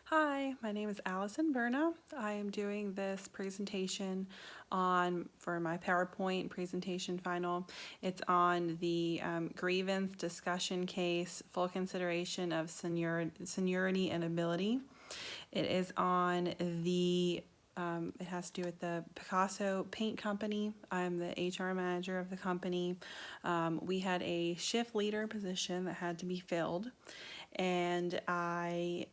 Hi, my name is Allison Berna. I am doing this presentation for my PowerPoint presentation final. It's on the grievance discussion case, full consideration of seniority and ability. It is on it has to do with the Picasso Paint Company. I'm the HR manager of the company. We had a shift leader position that had to be filled, and I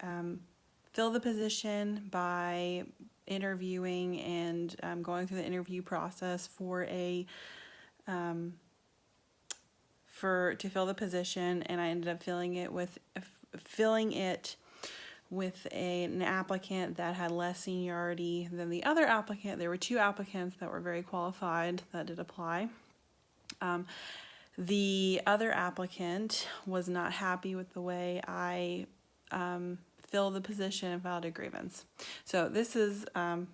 fill the position by interviewing and going through the interview process to fill the position, and I ended up filling it with an applicant that had less seniority than the other applicant. There were two applicants that were very qualified that did apply. The other applicant was not happy with the way I filled the position and filed a grievance. So this is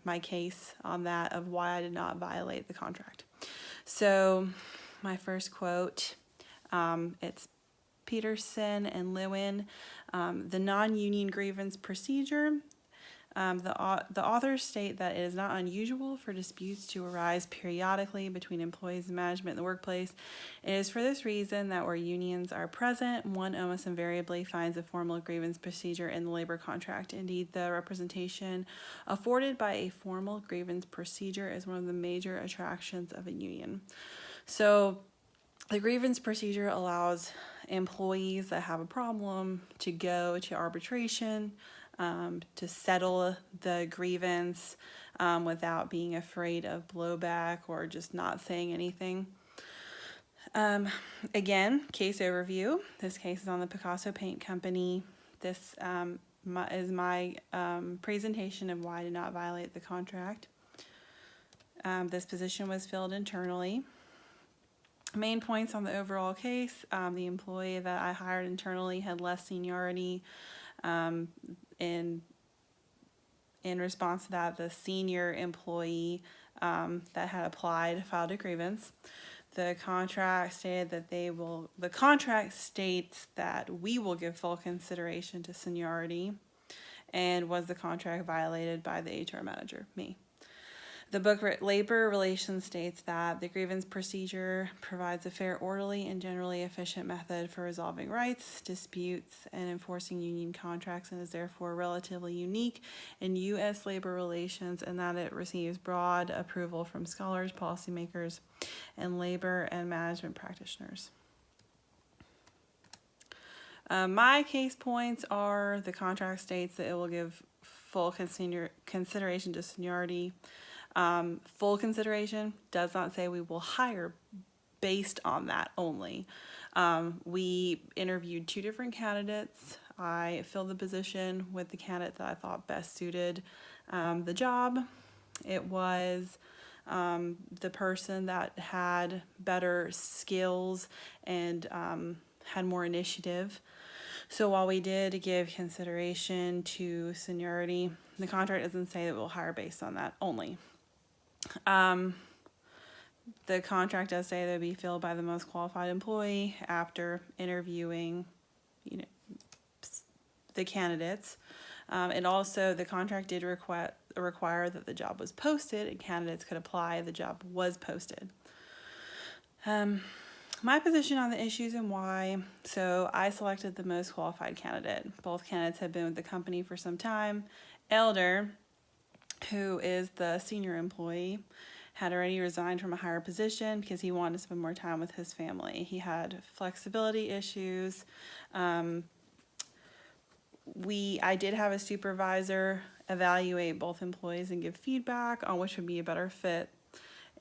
my case on that of why I did not violate the contract. So my first quote, it's Peterson and Lewin, the non-union grievance procedure. The authors state that it is not unusual for disputes to arise periodically between employees and management in the workplace. It is for this reason that where unions are present, one almost invariably finds a formal grievance procedure in the labor contract. Indeed, the representation afforded by a formal grievance procedure is one of the major attractions of a union. So the grievance procedure allows employees that have a problem to go to arbitration, to settle the grievance without being afraid of blowback or just not saying anything. Again, case overview. This case is on the Picasso Paint Company. This is my presentation of why I did not violate the contract. This position was filled internally. Main points on the overall case: the employee that I hired internally had less seniority. In response to that, the senior employee that had applied filed a grievance. The contract stated that the contract states that we will give full consideration to seniority. And was the contract violated by the HR manager? Me. The book Labor Relations states that the grievance procedure provides a fair, orderly, and generally efficient method for resolving rights, disputes, and enforcing union contracts, and is therefore relatively unique in U.S. labor relations, and that it receives broad approval from scholars, policymakers, and labor and management practitioners. My case points are: the contract states that it will give full consideration to seniority. Full consideration does not say we will hire based on that only. We interviewed two different candidates. I filled the position with the candidate that I thought best suited the job. It was the person that had better skills and had more initiative. So while we did give consideration to seniority, the contract doesn't say that we'll hire based on that only. The contract does say they'll be filled by the most qualified employee after interviewing, the candidates. And also the contract did require that the job was posted and candidates could apply. The job was posted. My position on the issues and why. So I selected the most qualified candidate. Both candidates had been with the company for some time. Elder, who is the senior employee, had already resigned from a higher position because he wanted to spend more time with his family. He had flexibility issues. I did have a supervisor evaluate both employees and give feedback on which would be a better fit.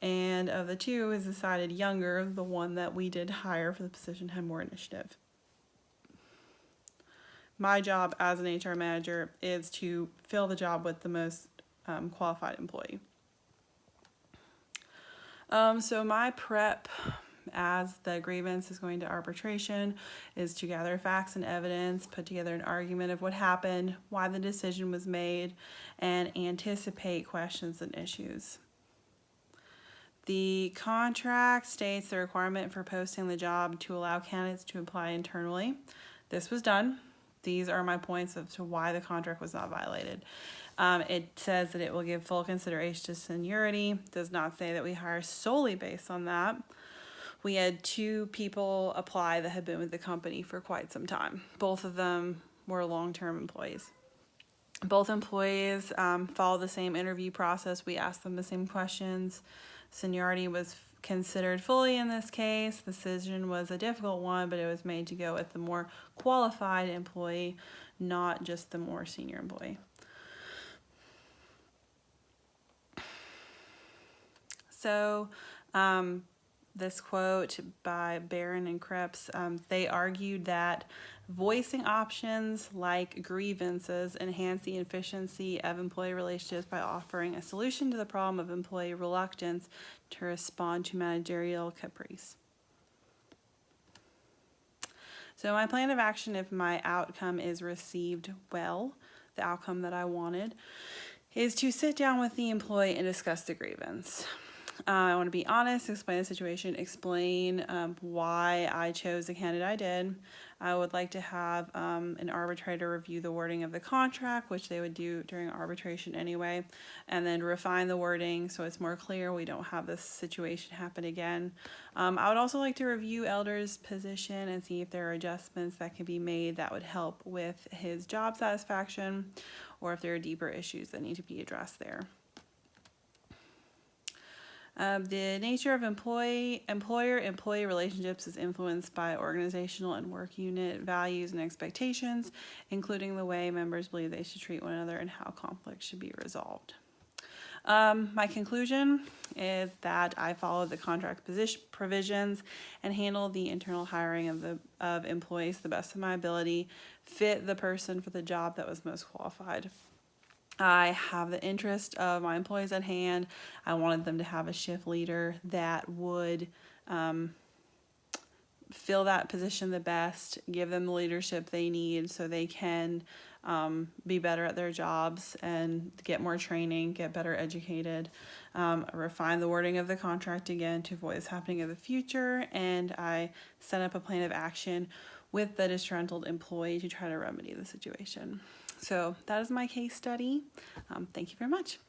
And of the two, is decided younger, the one that we did hire for the position had more initiative. My job as an HR manager is to fill the job with the most qualified employee. So my prep as the grievance is going to arbitration is to gather facts and evidence, put together an argument of what happened, why the decision was made, and anticipate questions and issues. The contract states the requirement for posting the job to allow candidates to apply internally. This was done. these are my points as to why the contract was not violated. It says that it will give full consideration to seniority. Does not say that we hire solely based on that. We had 2 people apply that had been with the company for quite some time. Both of them were long-term employees. Both employees followed the same interview process. We asked them the same questions. Seniority was considered fully in this case. The decision was a difficult one, but it was made to go with the more qualified employee, not just the more senior employee. So this quote by Barron and Krebs, they argued that voicing options like grievances enhance the efficiency of employee relationships by offering a solution to the problem of employee reluctance to respond to managerial caprice. So my plan of action, if my outcome is received well, the outcome that I wanted, is to sit down with the employee and discuss the grievance. I want to be honest, explain the situation, explain why I chose the candidate I did. I would like to have an arbitrator review the wording of the contract, which they would do during arbitration anyway, and then refine the wording so it's more clear we don't have this situation happen again. I would also like to review Elder's position and see if there are adjustments that can be made that would help with his job satisfaction, or if there are deeper issues that need to be addressed there. The nature of employer-employee relationships is influenced by organizational and work unit values and expectations, including the way members believe they should treat one another and how conflicts should be resolved. My conclusion is that I followed the contract provisions and handled the internal hiring of employees to the best of my ability, fit the person for the job that was most qualified. I have the interest of my employees at hand. I wanted them to have a shift leader that would fill that position the best, give them the leadership they need so they can be better at their jobs and get more training, get better educated, refine the wording of the contract again to avoid this happening in the future, and I set up a plan of action with the disgruntled employee to try to remedy the situation. So that is my case study. Thank you very much.